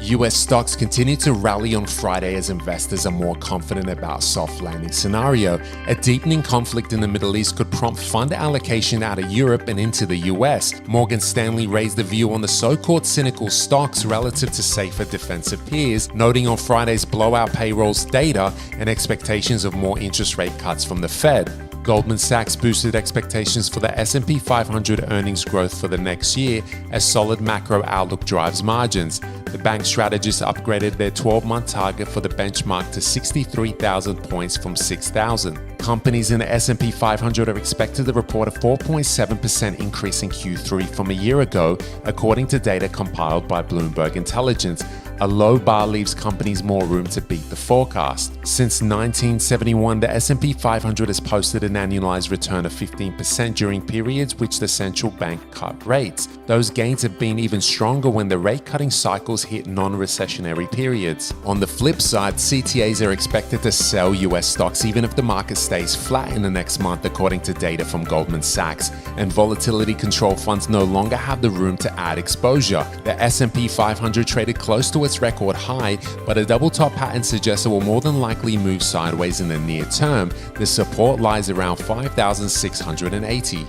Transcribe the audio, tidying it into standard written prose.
US stocks continue to rally on Friday as investors are more confident about soft landing scenario. A deepening conflict in the Middle East could prompt fund allocation out of Europe and into the US. Morgan Stanley raised the view on the so-called cynical stocks relative to safer defensive peers, noting on Friday's blowout payrolls data and expectations of more interest rate cuts from the Fed. Goldman Sachs boosted expectations for the S&P 500 earnings growth for the next year as solid macro outlook drives margins. The bank strategists upgraded their 12-month target for the benchmark to 63,000 points from 6,000. Companies in the S&P 500 are expected to report a 4.7% increase in Q3 from a year ago, according to data compiled by Bloomberg Intelligence. A low bar leaves companies more room to beat the forecast. Since 1971, the S&P 500 has posted an annualized return of 15% during periods which the central bank cut rates. Those gains have been even stronger when the rate-cutting cycles hit non-recessionary periods. On the flip side, CTAs are expected to sell US stocks even if the market stays flat in the next month, according to data from Goldman Sachs, and volatility control funds no longer have the room to add exposure. The S&P 500 traded close to its record high, but a double top pattern suggests it will more than likely move sideways in the near term. The support lies around 5,680.